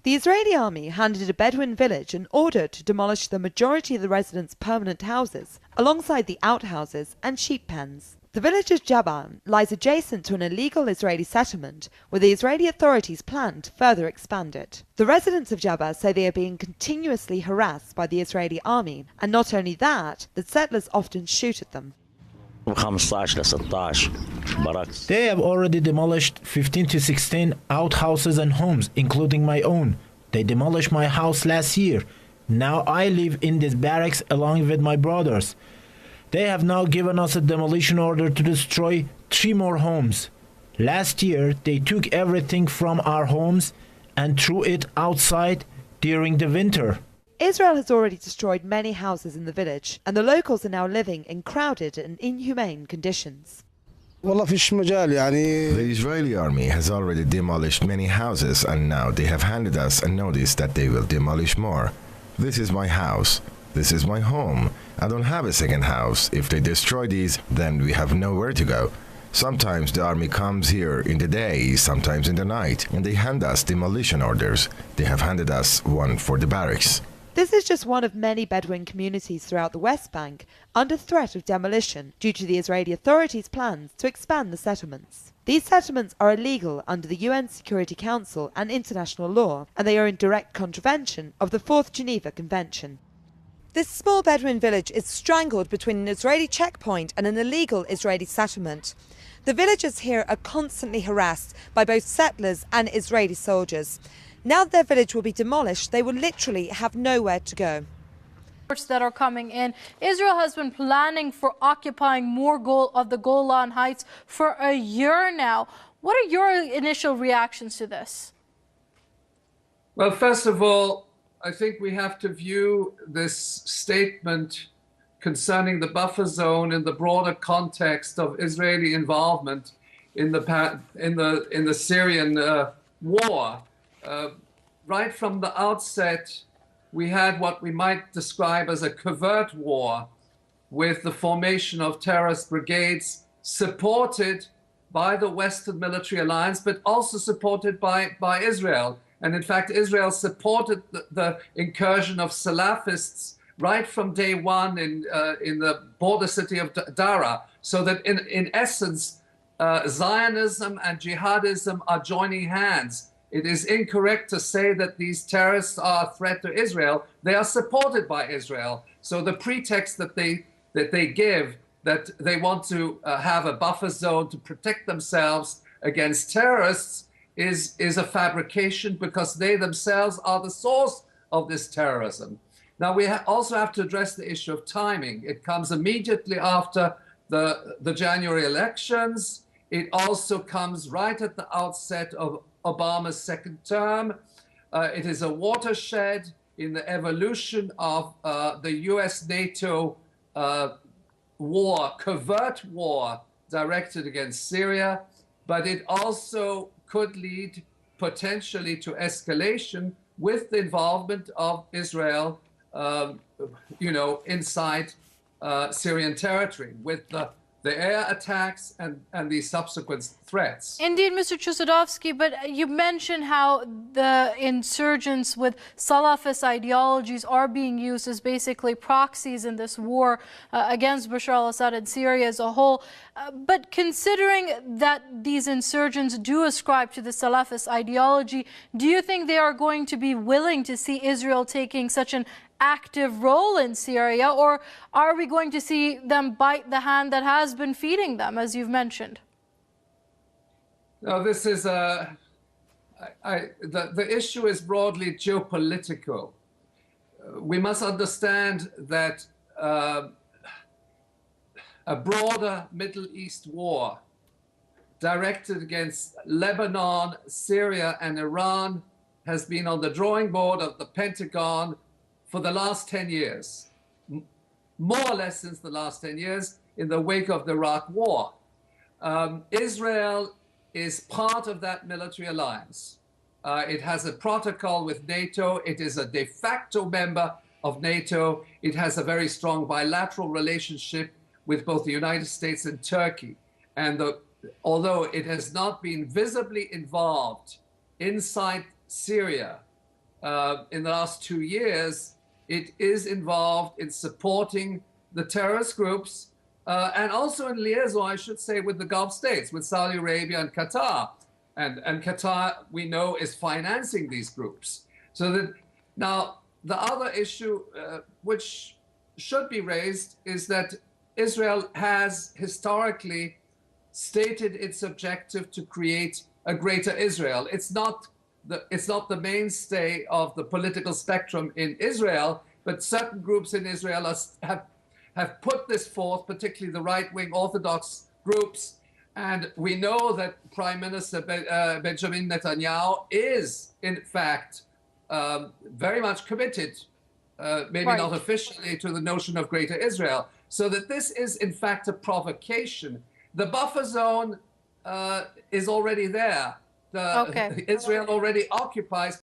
The Israeli army handed a Bedouin village an order to demolish the majority of the residents' permanent houses, alongside the outhouses and sheep pens. The village of Jabaa lies adjacent to an illegal Israeli settlement, where the Israeli authorities plan to further expand it. The residents of Jabaa say they are being continuously harassed by the Israeli army, and not only that, the settlers often shoot at them. They have already demolished 15 to 16 outhouses and homes, including my own. They demolished my house last year. Now I live in this barracks along with my brothers. They have now given us a demolition order to destroy 3 more homes. Last year, they took everything from our homes and threw it outside during the winter. Israel has already destroyed many houses in the village, and the locals are now living in crowded and inhumane conditions. The Israeli army has already demolished many houses, and now they have handed us a notice that they will demolish more. This is my house. This is my home. I don't have a second house. If they destroy these, then we have nowhere to go. Sometimes the army comes here in the day, sometimes in the night, and they hand us demolition orders. They have handed us one for the barracks. This is just one of many Bedouin communities throughout the West Bank under threat of demolition due to the Israeli authorities' plans to expand the settlements. These settlements are illegal under the UN Security Council and international law, and they are in direct contravention of the 4th Geneva Convention. This small Bedouin village is strangled between an Israeli checkpoint and an illegal Israeli settlement. The villagers here are constantly harassed by both settlers and Israeli soldiers. Now that their village will be demolished, they will literally have nowhere to go. That are coming in. Israel has been planning for occupying more of the Golan Heights for a year now. What are your initial reactions to this? Well, first of all, I think we have to view this statement concerning the buffer zone in the broader context of Israeli involvement in the Syrian war. Right from the outset, we had what we might describe as a covert war with the formation of terrorist brigades supported by the Western military alliance, but also supported by Israel. And in fact, Israel supported the incursion of Salafists right from day one in the border city of Dara, so that in essence, Zionism and jihadism are joining hands. It is incorrect to say that these terrorists are a threat to Israel. They are supported by Israel. So the pretext that they give, that they want to have a buffer zone to protect themselves against terrorists, is a fabrication, because they themselves are the source of this terrorism. Now, we also have to address the issue of timing. It comes immediately after the January elections. It also comes right at the outset of Obama's second term. It is a watershed in the evolution of the US-NATO war, covert war directed against Syria, but it also could lead potentially to escalation with the involvement of Israel, inside Syrian territory, with the air attacks and the subsequent threats. Indeed, Mr. Chossudovsky, but you mentioned how the insurgents with Salafist ideologies are being used as basically proxies in this war against Bashar al-Assad and Syria as a whole. But considering that these insurgents do ascribe to the Salafist ideology, do you think they are going to be willing to see Israel taking such an active role in Syria, or are we going to see them bite the hand that has been feeding them, as you've mentioned? No, this is the issue is broadly geopolitical. We must understand that a broader Middle East war directed against Lebanon, Syria, and Iran has been on the drawing board of the Pentagon for the last 10 years, more or less since the last 10 years, in the wake of the Iraq War. Israel is part of that military alliance. It has a protocol with NATO. It is a de facto member of NATO. It has a very strong bilateral relationship with both the United States and Turkey. And although it has not been visibly involved inside Syria, in the last 2 years, it is involved in supporting the terrorist groups and also in liaison, I should say, with the Gulf states, with Saudi Arabia and Qatar. And Qatar, we know, is financing these groups. So that now the other issue which should be raised is that Israel has historically stated its objective to create a greater Israel. It's not the mainstay of the political spectrum in Israel, but certain groups in Israel have put this forth, particularly the right-wing Orthodox groups. And we know that Prime Minister Benjamin Netanyahu is, in fact, very much committed, maybe not officially, to the notion of Greater Israel. So that this is, in fact, a provocation. The buffer zone is already there. Israel already occupies